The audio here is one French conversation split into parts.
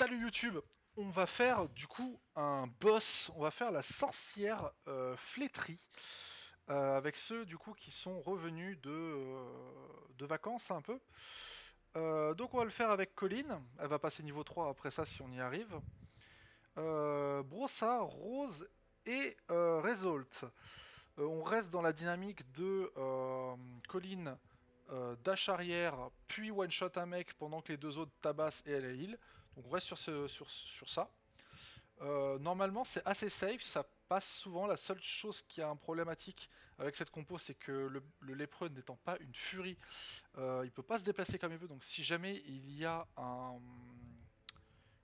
Salut YouTube. On va faire du coup un boss, on va faire la sorcière flétrie avec ceux du coup qui sont revenus de vacances un peu. Donc on va le faire avec Colline, elle va passer niveau 3 après ça si on y arrive. Brossa, Rose et Result. On reste dans la dynamique de Colline, dash arrière, puis one shot un mec pendant que les deux autres tabassent et elle est heal. Donc on reste sur ça. Normalement c'est assez safe, ça passe souvent. La seule chose qui a un problématique avec cette compo, c'est que le lépreux n'étant pas une furie, il peut pas se déplacer comme il veut. Donc si jamais il y a un...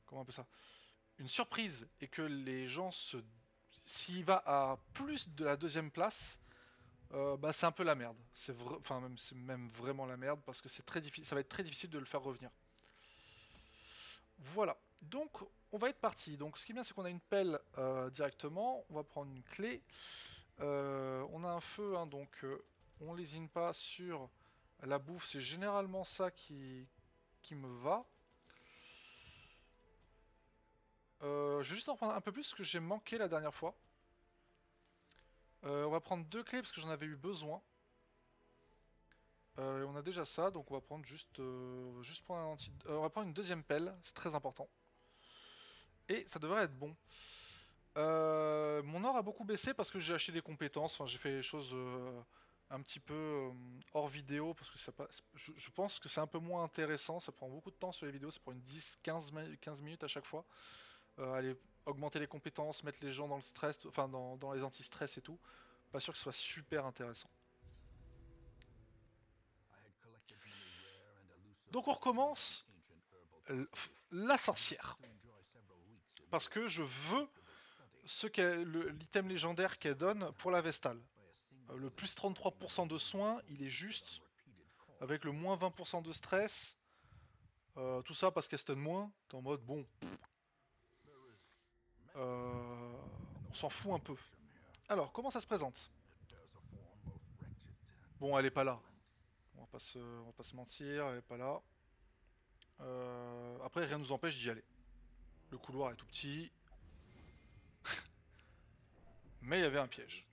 Comment on appelle ça, une surprise et que les gens se... S'il va à plus de la deuxième place, bah c'est un peu la merde. Enfin même c'est même vraiment la merde parce que c'est très difficile. Ça va être très difficile de le faire revenir. Voilà. Donc on va être parti. Donc ce qui est bien c'est qu'on a une pelle directement. On va prendre une clé. On a un feu, hein, donc on lésine pas sur la bouffe. C'est généralement ça qui me va. Je vais juste en prendre un peu plus parce que j'ai manqué la dernière fois. On va prendre deux clés parce que j'en avais eu besoin. On a déjà ça, donc on va prendre juste prendre on va prendre une deuxième pelle, c'est très important. Et ça devrait être bon. Mon or a beaucoup baissé parce que j'ai acheté des compétences, enfin j'ai fait les choses un petit peu hors vidéo parce que je pense que c'est un peu moins intéressant, ça prend beaucoup de temps sur les vidéos, ça prend une 10-15 minutes à chaque fois. Aller augmenter les compétences, mettre les gens dans le stress, enfin dans les anti-stress et tout. Pas sûr que ce soit super intéressant. Donc on recommence la sorcière. Parce que je veux l'item légendaire qu'elle donne pour la Vestale. Le plus 33% de soins, il est juste. Avec le moins 20% de stress. Tout ça parce qu'elle stun moins. T'es en mode, bon, on s'en fout un peu. Alors, comment ça se présente? Bon, elle est pas là. On va pas se mentir, elle est pas là. Après, rien nous empêche d'y aller. Le couloir est tout petit, mais il y avait un piège.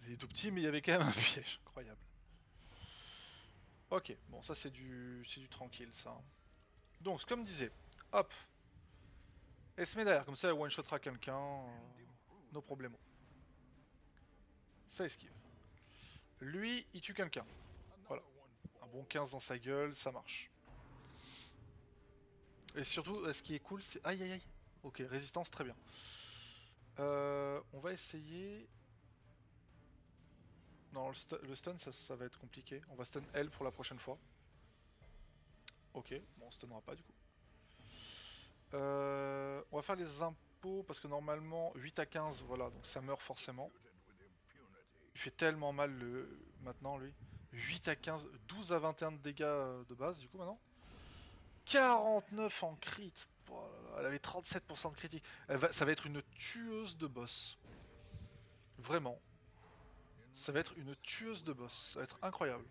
Il est tout petit, mais il y avait quand même un piège. Incroyable. Ok, bon, ça c'est du tranquille, ça. Donc, comme disait, hop, elle se met derrière, comme ça elle one-shotera quelqu'un, no problemo. Ça esquive. Lui, il tue quelqu'un. Voilà. Un bon 15 dans sa gueule, ça marche. Et surtout, ce qui est cool, c'est... Aïe aïe aïe. Ok, résistance, très bien. On va essayer... Non, le stun, ça va être compliqué. On va stun elle pour la prochaine fois. Ok, bon, on stunnera pas du coup. On va faire les impôts parce que normalement 8 à 15, voilà, donc ça meurt forcément. Il fait tellement mal maintenant lui. 8 à 15, 12 à 21 de dégâts de base du coup maintenant. 49 en crit. Oh là là, elle avait 37% de critique. Ça va être une tueuse de boss. Vraiment. Ça va être une tueuse de boss. Ça va être incroyable.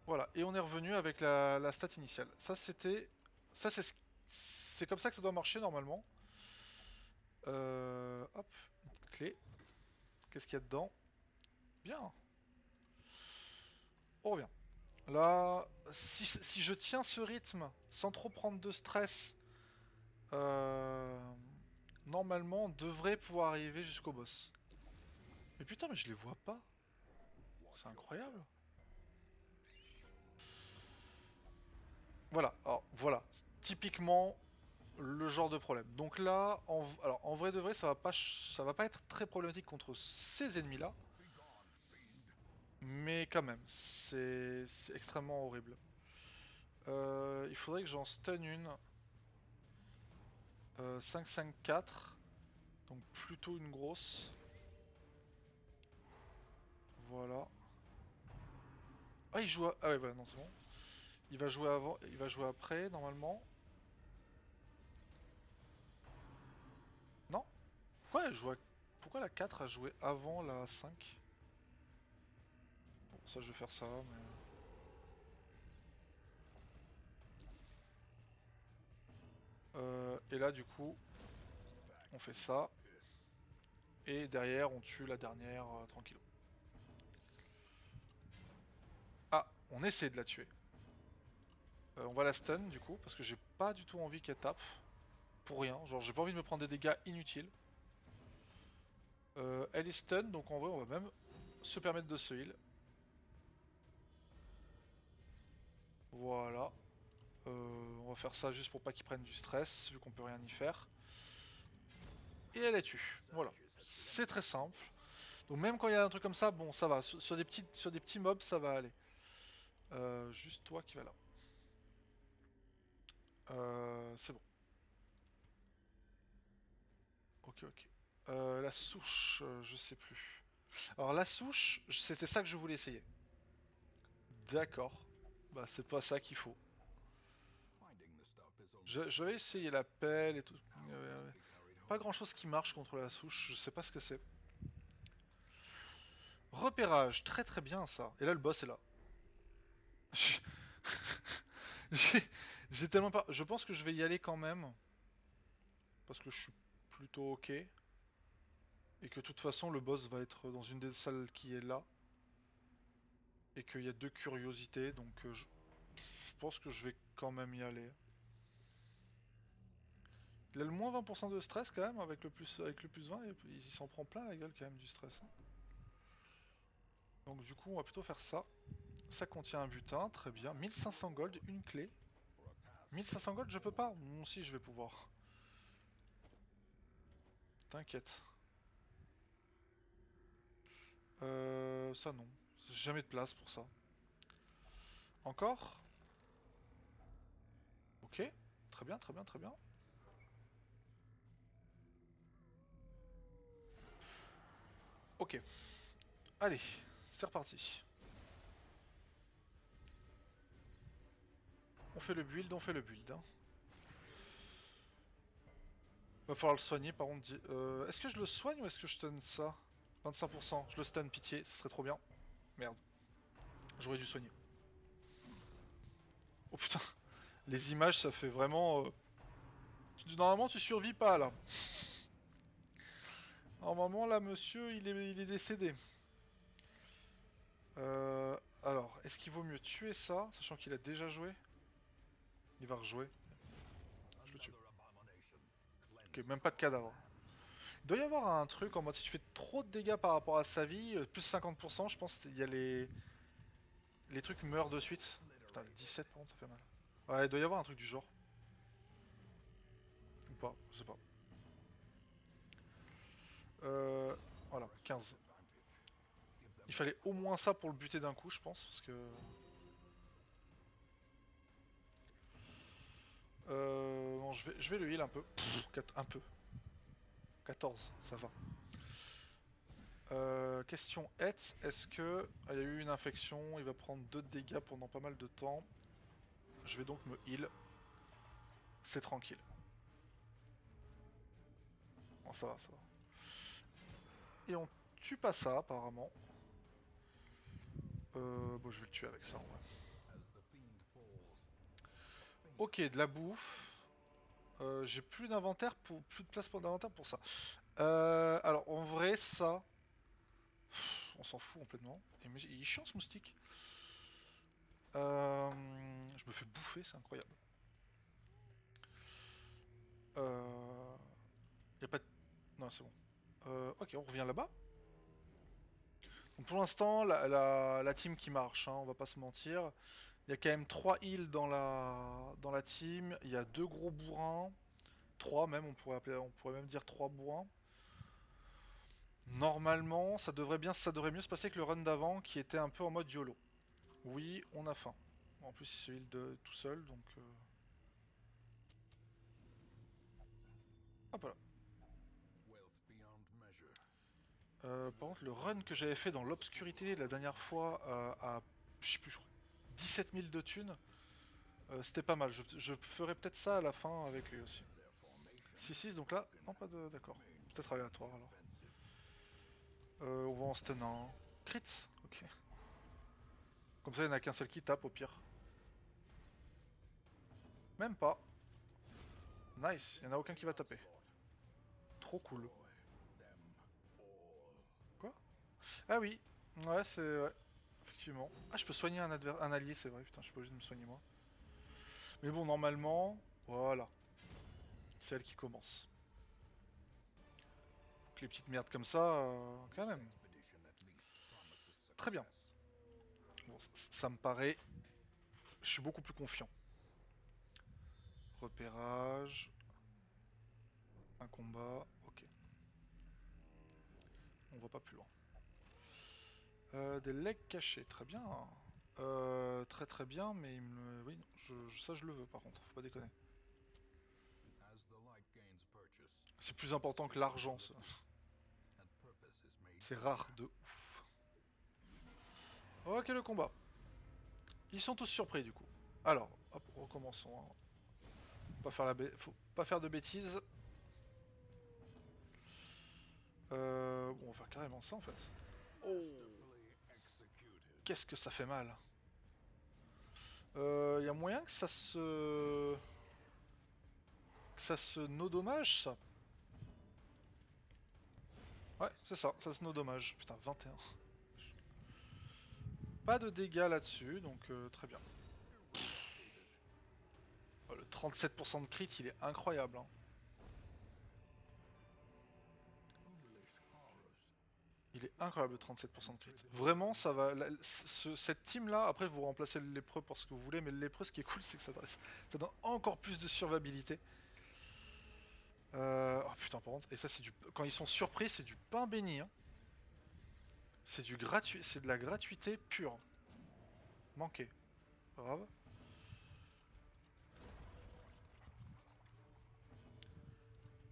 Voilà, et on est revenu avec la stat initiale. Ça c'était... Ça c'est comme ça que ça doit marcher normalement. Hop, une petite clé. Qu'est-ce qu'il y a dedans? Bien. On revient. Là, si je tiens ce rythme sans trop prendre de stress, euh, normalement on devrait pouvoir arriver jusqu'au boss. Mais putain, mais je les vois pas. C'est incroyable. Voilà, alors voilà. Typiquement le genre de problème. Donc là, alors en vrai de vrai, ça va pas être très problématique contre ces ennemis-là. Mais quand même, c'est extrêmement horrible. Il faudrait que j'en stun une. 5-5-4. Donc plutôt une grosse. Voilà. Ah, il joue Ah ouais, voilà, non, c'est bon. Il va jouer avant, il va jouer après, normalement. Non? Pourquoi la 4 a joué avant la 5? Ça je vais faire ça, mais... et là du coup, on fait ça. Et derrière, on tue la dernière tranquillou. Ah, on essaie de la tuer. On va la stun du coup, parce que j'ai pas du tout envie qu'elle tape. Pour rien, genre j'ai pas envie de me prendre des dégâts inutiles. Elle est stun, donc en vrai on va même se permettre de se heal. Voilà. On va faire ça juste pour pas qu'ils prennent du stress, vu qu'on peut rien y faire. Et elle est tue. Voilà. C'est très simple. Donc même quand il y a un truc comme ça, bon ça va. Sur des petits mobs, ça va aller. Juste toi qui va là. C'est bon. Ok, ok. La souche, je sais plus. Alors la souche, c'était ça que je voulais essayer. D'accord. Bah c'est pas ça qu'il faut. Je vais essayer la pelle et tout. Pas grand chose qui marche contre la souche, je sais pas ce que c'est. Repérage, très très bien ça. Et là le boss est là. J'ai j'ai tellement pas. Je pense que je vais y aller quand même. Parce que je suis plutôt ok. Et que de toute façon le boss va être dans une des salles qui est là. Et qu'il y a deux curiosités, donc je pense que je vais quand même y aller. Il a le moins 20% de stress quand même avec le plus 20, et il s'en prend plein la gueule quand même du stress, hein. Donc du coup on va plutôt faire ça. Ça contient un butin, très bien. 1500 gold, une clé. 1500 gold je peux pas? Bon si je vais pouvoir. T'inquiète. Ça non. J'ai jamais de place pour ça. Encore? Ok. Très bien, très bien, très bien. Ok. Allez, c'est reparti. On fait le build, on fait le build, hein. Va falloir le soigner par contre. Est-ce que je le soigne ou est-ce que je stun ça? 25%, je le stun, pitié, ça serait trop bien. Merde, j'aurais dû soigner. Oh putain, les images ça fait vraiment... Normalement tu survis pas là. Normalement là monsieur il est décédé. Alors, est-ce qu'il vaut mieux tuer ça, sachant qu'il a déjà joué? Il va rejouer. Je le tue. Ok, même pas de cadavre. Il doit y avoir un truc en mode si tu fais trop de dégâts par rapport à sa vie, plus 50%, je pense qu'il y a les trucs meurent de suite. Putain, le 17 par contre ça fait mal. Ouais, il doit y avoir un truc du genre. Ou pas, je sais pas. Euh, voilà, 15. Il fallait au moins ça pour le buter d'un coup, je pense, parce que... Bon, je vais le heal un peu. Un peu. 14, ça va. Question est-ce que il y a eu une infection, il va prendre 2 dégâts pendant pas mal de temps. Je vais donc me heal. C'est tranquille. Bon, ça va, ça va. Et on tue pas ça, apparemment. Bon, je vais le tuer avec ça, en vrai. Ok, de la bouffe. J'ai plus d'inventaire pour plus de place pour d'inventaire pour ça. Alors en vrai ça, on s'en fout complètement. Et mais il est chiant ce moustique. Je me fais bouffer, c'est incroyable. Y a pas de... Non c'est bon. Ok, on revient là-bas. Donc pour l'instant la team qui marche, hein, on va pas se mentir. Il y a quand même 3 heals dans la team. Il y a 2 gros bourrins. 3 même, on pourrait même dire 3 bourrins. Normalement, ça devrait mieux se passer que le run d'avant qui était un peu en mode YOLO. Oui, on a faim. En plus, il se heal de tout seul, donc... Hop là. Par contre, le run que j'avais fait dans l'obscurité la dernière fois à, je sais plus, je crois, 17 000 de thunes, c'était pas mal. Je ferai peut-être ça à la fin avec lui aussi. 6-6, donc là, non pas de... D'accord. Peut-être aléatoire alors. On va en stun un. Crit. Ok. Comme ça, il n'y en a qu'un seul qui tape au pire. Même pas. Nice, il n'y en a aucun qui va taper. Trop cool. Quoi? Ah oui, ouais, c'est... Ouais. Effectivement. Ah, je peux soigner un allié, c'est vrai. Putain, je suis pas obligé de me soigner moi. Mais bon, normalement, voilà. C'est elle qui commence. Donc les petites merdes comme ça, quand même. Très bien. Bon, ça me paraît... Je suis beaucoup plus confiant. Repérage. Un combat. Ok. On va pas plus loin. Des legs cachés, très bien. Très très bien, mais il me... Oui, ça je le veux par contre, faut pas déconner. C'est plus important que l'argent, ça. C'est rare de ouf. Ok, le combat. Ils sont tous surpris du coup. Alors, hop, recommençons. Hein. Faut pas faire de bêtises. Bon, on va faire carrément ça en fait. Oh, qu'est-ce que ça fait mal. Y a moyen que ça se... Que ça se no-dommage ça. Ouais, c'est ça, ça se no-dommage. Putain, 21. Pas de dégâts là-dessus, donc très bien. Oh, le 37% de crit, il est incroyable. Hein. Il est incroyable le 37% de crit. Vraiment, ça va. Cette team là, après vous remplacez le lépreux pour ce que vous voulez, mais le lépreux, ce qui est cool, c'est que ça donne encore plus de survivabilité. Oh putain, par contre, et ça, c'est du. Quand ils sont surpris, c'est du pain béni. Hein. C'est du gratuit, c'est de la gratuité pure. Manqué. Grave.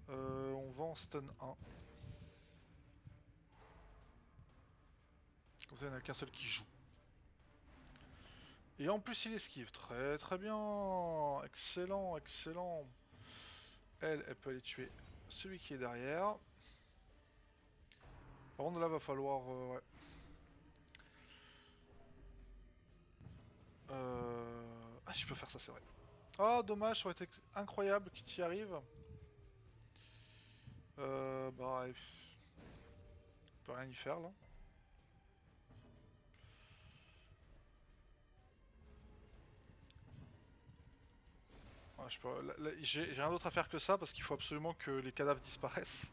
On va en stun 1. Comme ça, il n'y en a qu'un seul qui joue. Et en plus, il esquive. Très très bien. Excellent, excellent. Elle peut aller tuer celui qui est derrière. Par contre, là, va falloir... ouais. Ah, je peux faire ça, c'est vrai. Ah, dommage, ça aurait été incroyable qu'il y arrive. Bref. On peut rien y faire, là. Ouais, j'ai rien d'autre à faire que ça, parce qu'il faut absolument que les cadavres disparaissent.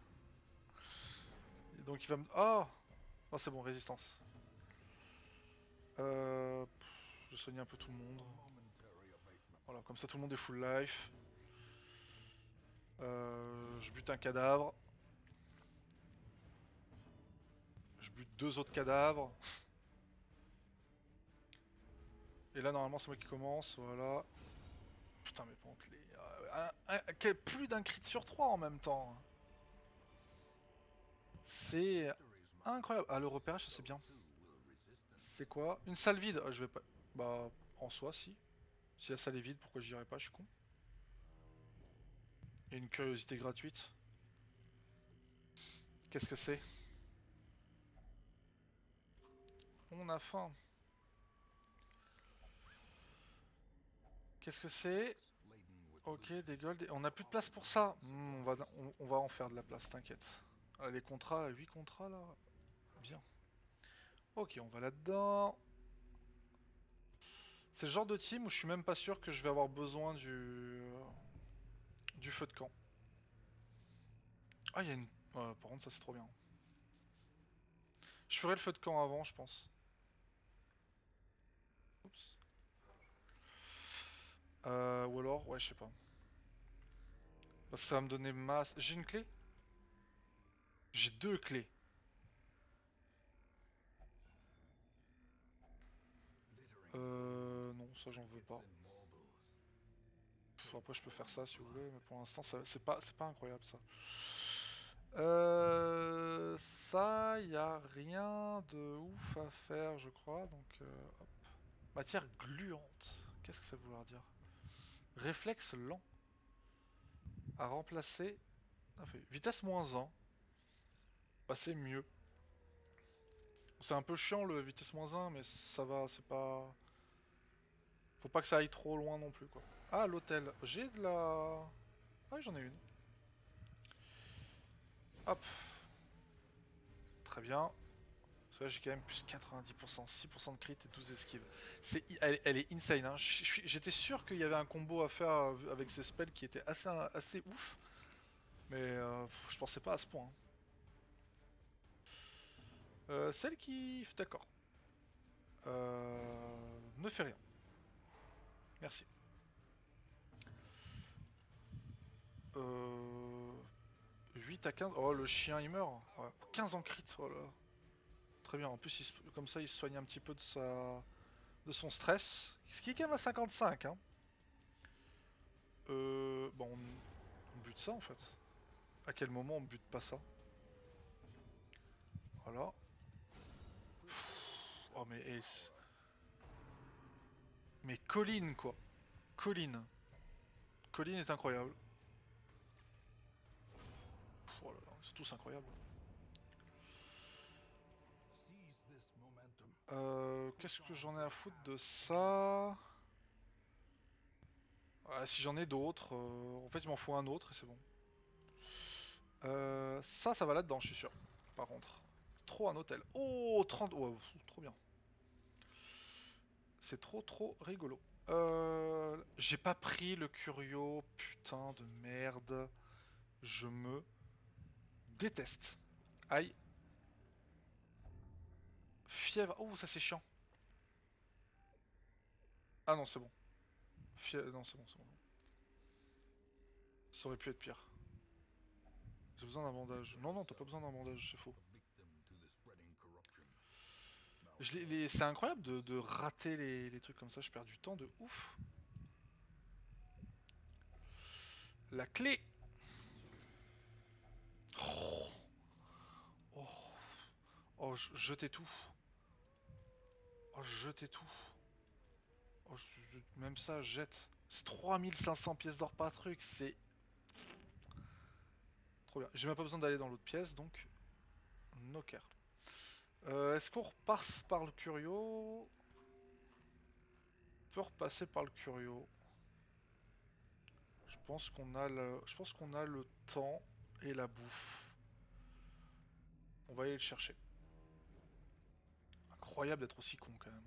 Et donc il va me... Ah oh, c'est bon, résistance. Je soigne un peu tout le monde. Voilà, comme ça tout le monde est full life. Je bute un cadavre. Je bute deux autres cadavres. Et là normalement c'est moi qui commence, voilà. Putain mais bon, plus d'un crit sur 3 en même temps. C'est incroyable. Ah le repérage ça c'est bien. C'est quoi? Une salle vide? Ah, je vais pas... Bah en soi si. Si la salle est vide pourquoi j'irai pas, je suis con. Il y a une curiosité gratuite. Qu'est-ce que c'est? On a faim. Qu'est-ce que c'est? Ok, des golds. On a plus de place pour ça. On va en faire de la place, t'inquiète. Les contrats, 8 contrats là. Bien. Ok, on va là-dedans. C'est le genre de team où je suis même pas sûr que je vais avoir besoin du feu de camp. Ah, il y a une... par contre, ça c'est trop bien. Je ferai le feu de camp avant, je pense. Oups. Ou alors, ouais, je sais pas. Parce que ça va me donner masse... J'ai une clé? J'ai deux clés. Non, ça j'en veux pas. Après je peux faire ça si vous voulez, mais pour l'instant c'est pas incroyable ça. Ça, y a rien de ouf à faire, je crois. Donc, hop. Matière gluante. Qu'est-ce que ça veut vouloir dire? Réflexe lent. À remplacer. Ah, vitesse -1. Bah, c'est mieux. c'est un peu chiant le vitesse -1, mais ça va, c'est pas... Faut pas que ça aille trop loin non plus, quoi. Ah, l'hôtel. J'ai de la... Ah, j'en ai une. Hop. Très bien. Parce que là, j'ai quand même plus 90%, 6% de crit et 12 esquives. Elle est insane, hein. J'étais sûr qu'il y avait un combo à faire avec ces spells qui était assez ouf. Mais je pensais pas à ce point, hein. Celle qui... D'accord. Ne fait rien. Merci. Euh... 8 à 15. Oh, le chien il meurt. Ouais. 15 en crit, oh là. Très bien. En plus, comme ça, il se soigne un petit peu de son stress. Ce qui est quand même à 55, hein. Bon, on bute ça en fait. À quel moment on bute pas ça? Voilà. Oh, mais Ace. Mais Colin, quoi. Colin. Colin est incroyable. Oh là là, ils sont tous incroyables. Qu'est-ce que j'en ai à foutre de ça? Si j'en ai d'autres, en fait il m'en faut un autre et c'est bon. Ça va là-dedans, je suis sûr. Par contre. Trop un hôtel. Oh, 30... Oh, trop bien. C'est trop rigolo. J'ai pas pris le curio. Putain de merde. Je me déteste. Aïe. Fièvre. Oh, ça c'est chiant. Ah non, c'est bon. Non, c'est bon, c'est bon. Ça aurait pu être pire. J'ai besoin d'un bandage. Non, non, t'as pas besoin d'un bandage, c'est faux. C'est incroyable de rater les trucs comme ça, je perds du temps de ouf. La clé. Oh, oh, oh jetez tout. Oh, jetez tout. Oh, même ça, jette. C'est 3500 pièces d'or par truc, c'est trop bien. J'ai même pas besoin d'aller dans l'autre pièce, donc no care. Est-ce qu'on repasse par le curio? On peut repasser par le curio. Je pense qu'on a le temps et la bouffe. On va aller le chercher. Incroyable d'être aussi con quand même.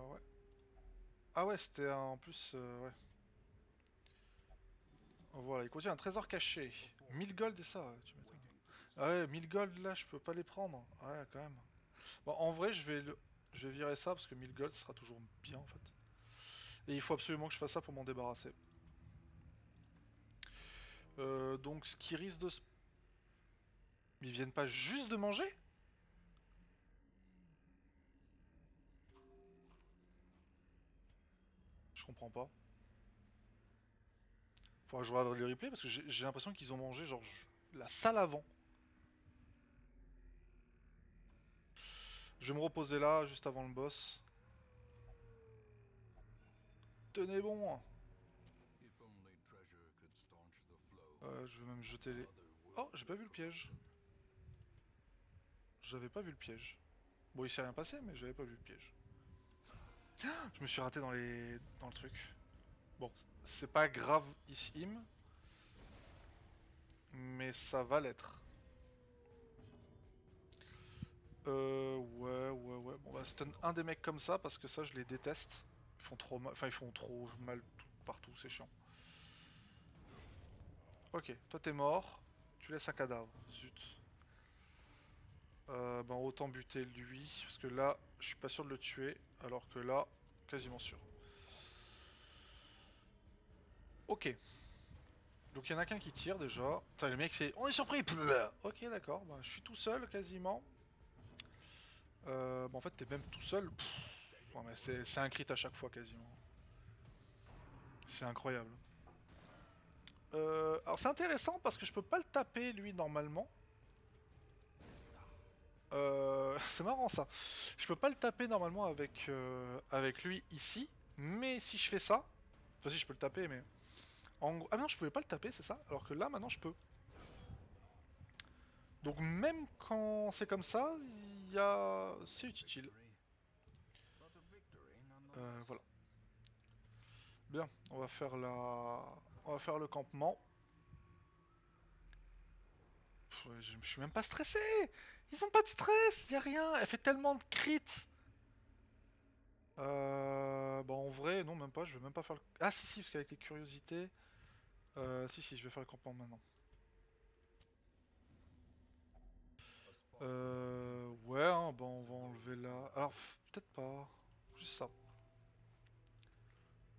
Ouais. Ah ouais, c'était en plus, ouais. Voilà, il contient un trésor caché. 1000 gold et ça, ouais, tu m'étonnes. Ah ouais, 1000 gold là, je peux pas les prendre. Ouais, quand même. Bon, en vrai, je vais virer ça parce que 1000 gold ce sera toujours bien en fait. Et il faut absolument que je fasse ça pour m'en débarrasser. Donc, ce qui risque de se... Ils viennent pas juste de manger? Je comprends pas. Faudra que je regarde les replays parce que j'ai l'impression qu'ils ont mangé genre la salle avant. Je vais me reposer là, juste avant le boss. Tenez bon! Je vais même jeter les... Oh, j'ai pas vu le piège. J'avais pas vu le piège. Bon, il s'est rien passé, mais j'avais pas vu le piège. Je me suis raté dans le truc. Bon, c'est pas grave ici, mais ça va l'être. Ouais. Bon, bah, stun un des mecs comme ça parce que ça, je les déteste. Ils font trop mal, enfin, ils font trop mal partout, c'est chiant. Ok, toi t'es mort. Tu laisses un cadavre. Zut. Ben autant buter lui, parce que là, je suis pas sûr de le tuer, alors que là, quasiment sûr. Ok. Donc il y en a qu'un qui tire déjà. Putain, le mec c'est... On est surpris. Ok, d'accord. Bah, je suis tout seul quasiment. Bah, en fait, t'es même tout seul. Ouais, mais c'est un crit à chaque fois quasiment. C'est incroyable. Alors c'est intéressant parce que je peux pas le taper lui normalement. C'est marrant ça. Je peux pas le taper normalement avec lui ici. Mais si je fais ça... Enfin si je peux le taper mais... Ah non, je pouvais pas le taper, c'est ça? Alors que là, maintenant, je peux. Donc même quand c'est comme ça, c'est utile. Voilà. Bien, on va faire le campement. Pff, je suis même pas stressé. Ils ont pas de stress, y a rien. Elle fait tellement de crits. Bah en vrai, non, même pas. Je vais même pas faire le. Ah si si, parce qu'avec les curiosités. Si si, je vais faire le campement maintenant. Ouais, hein, bah on va enlever là. Alors peut-être pas. Juste ça.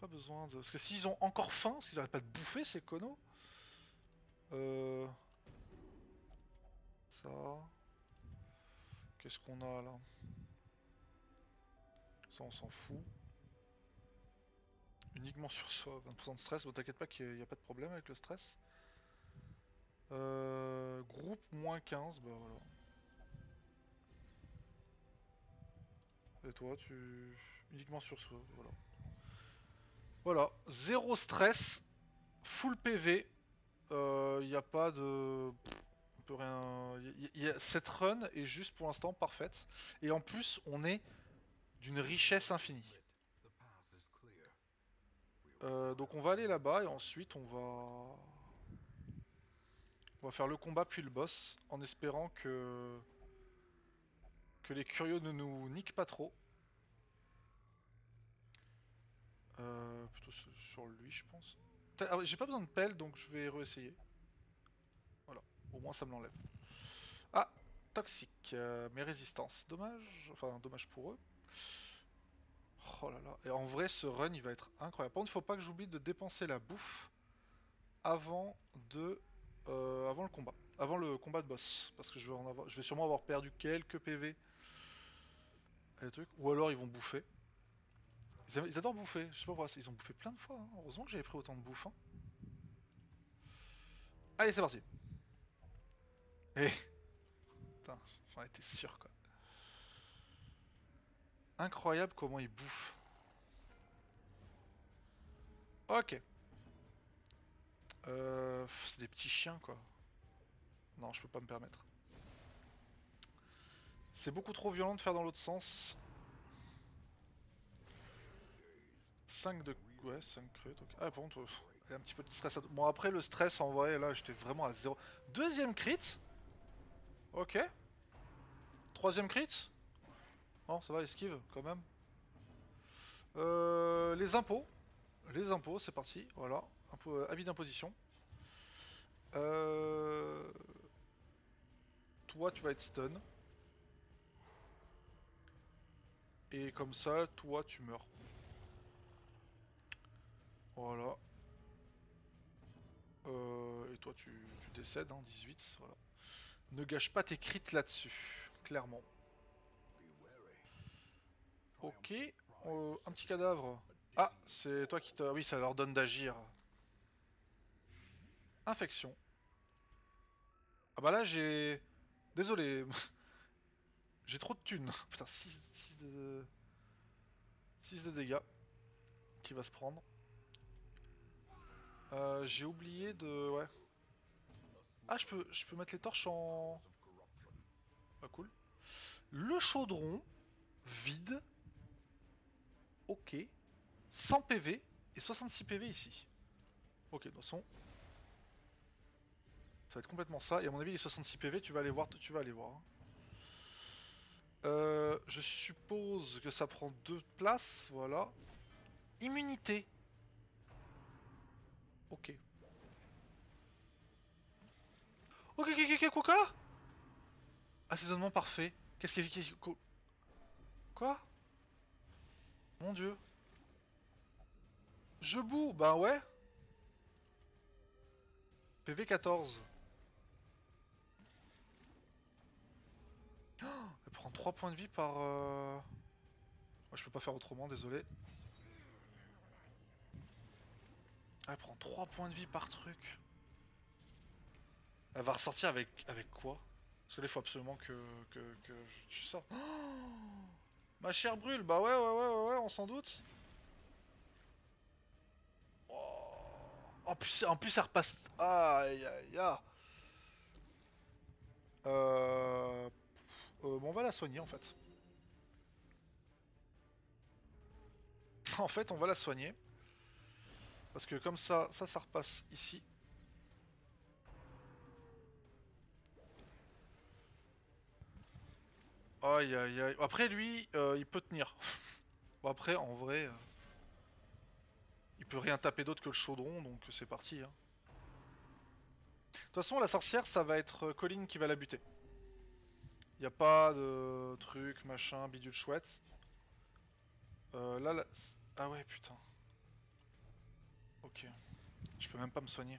Pas besoin de. Parce que s'ils ont encore faim, parce qu'ils arrêtent pas de bouffer ces connos. Euh. Ça. Qu'est-ce qu'on a là? Ça on s'en fout. Uniquement sur soi, 20% de stress. Bon t'inquiète pas qu'il n'y a pas de problème avec le stress. Groupe moins 15, bah voilà. Et toi tu. Uniquement sur soi, voilà. Voilà, zéro stress, full PV. Il n'y a pas de. On peut rien. Cette run est juste pour l'instant parfaite. Et en plus, on est d'une richesse infinie. Donc on va aller là-bas et ensuite on va faire le combat puis le boss en espérant que les curieux ne nous niquent pas trop. Plutôt sur lui, je pense. Ah ouais, j'ai pas besoin de pelle donc je vais réessayer. Voilà, au moins ça me l'enlève. Ah, toxique, mais résistance. Dommage, enfin dommage pour eux. Oh là là, et en vrai ce run il va être incroyable. Par contre, il faut pas que j'oublie de dépenser la bouffe avant avant le combat. Avant le combat de boss. Parce que je vais sûrement avoir perdu quelques PV. Et des trucs. Ou alors ils vont bouffer. Ils adorent bouffer, je sais pas pourquoi. Ils ont bouffé plein de fois. Hein. Heureusement que j'avais pris autant de bouffe. Hein. Allez, c'est parti. Eh, putain, j'en étais sûr quoi. Incroyable comment ils bouffent. Ok. C'est des petits chiens quoi. Non, je peux pas me permettre. C'est beaucoup trop violent de faire dans l'autre sens. 5 de. Ouais, 5 crits. Ok. Ah, par contre, il y a un petit peu de stress. Bon, après, le stress en vrai, là, j'étais vraiment à zéro. Deuxième crit. Ok. Troisième crit. Non, ça va, esquive quand même. Les impôts. Les impôts, c'est parti. Voilà. Avis d'imposition. Euh... Toi, tu vas être stun. Et comme ça, toi, tu meurs. Voilà. Et toi, tu décèdes, hein, 18. Voilà. Ne gâche pas tes crits là-dessus. Clairement. Ok. Un petit cadavre. Ah, c'est toi qui te. Oui, ça leur donne d'agir. Infection. Ah bah là, j'ai. Désolé. J'ai trop de thunes. Putain, 6 de dégâts qui va se prendre. J'ai oublié de. Ouais. Ah, je peux mettre les torches en. Ah, cool. Le chaudron, vide. Ok. 100 PV et 66 PV ici. Ok, de toute façon, ça va être complètement ça. Et à mon avis, les 66 PV, tu vas aller voir. Tu vas aller voir. Hein. Je suppose que ça prend 2 places. Voilà. Immunité. Ok. Ok, ok, ok, quoi? Assaisonnement parfait. Qu'est-ce qu'il y a? Quoi? Mon dieu. Je boue. Bah ouais. PV 14. Oh, elle prend 3 points de vie par. Oh, je peux pas faire autrement, désolé. Ah, elle prend 3 points de vie par truc. Elle va ressortir avec quoi? Parce que là, il faut absolument que je sorte. Oh, ma chair brûle. Bah ouais, ouais, ouais, ouais, ouais, on s'en doute. Oh. En plus, ça repasse. Aïe aïe aïe. Euh... Bon, on va la soigner en fait. En fait, on va la soigner. Parce que comme ça repasse ici. Aïe aïe aïe. Après, lui, il peut tenir. Bon, après, en vrai, il peut rien taper d'autre que le chaudron, donc c'est parti. Hein. De toute façon, la sorcière, ça va être Colin qui va la buter. Y a pas de truc, machin, bidule chouette. Là, ah ouais, putain. Ok. Je peux même pas me soigner.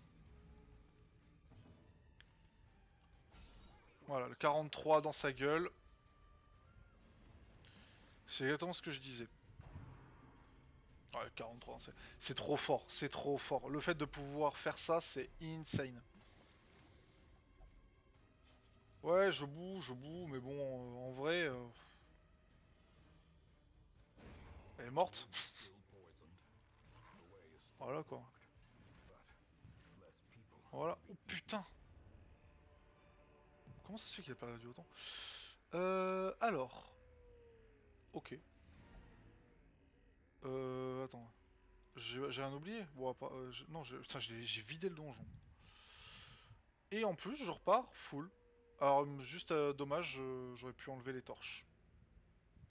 Voilà, le 43 dans sa gueule. C'est exactement ce que je disais. Ouais, 43, c'est trop fort, c'est trop fort. Le fait de pouvoir faire ça, c'est insane. Ouais, je boue, mais bon, en vrai, elle est morte. Voilà quoi. Voilà. Oh putain. Comment ça se fait qu'il a perdu autant? Alors. Ok. Attends. J'ai rien oublié. Bon, non, putain, j'ai vidé le donjon. Et en plus, je repars full. Alors, juste dommage, j'aurais pu enlever les torches.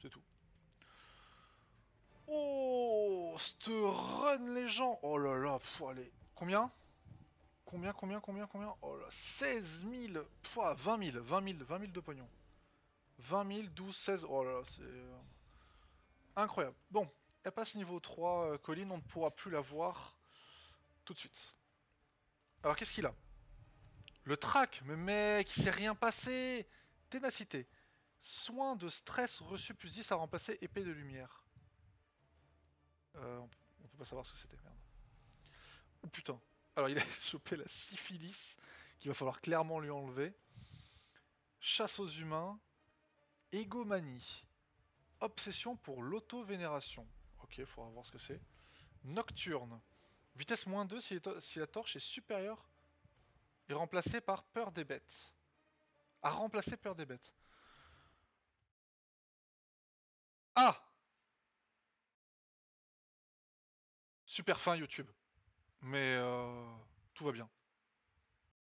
C'est tout. Oh, cette run, les gens. Oh là là, allez. Combien? Combien? Oh là, 16 000. Pouah, 20 000, 20 000 de pognon. 20 000, 12, 16. Oh là là, c'est incroyable. Bon, elle passe niveau 3, Colline, on ne pourra plus la voir tout de suite. Alors, qu'est-ce qu'il a? Le trac, mais mec, il s'est rien passé. Ténacité. Soin de stress reçu plus 10 à remplacer épée de lumière. On peut pas savoir ce que c'était, merde. Oh putain. Alors il a chopé la syphilis, qu'il va falloir clairement lui enlever. Chasse aux humains. Égomanie. Obsession pour l'auto-vénération. Ok, faudra voir ce que c'est. Nocturne. Vitesse -2 si la torche est supérieure et remplacée par peur des bêtes. À remplacer peur des bêtes. Ah, super fin YouTube. Mais tout va bien.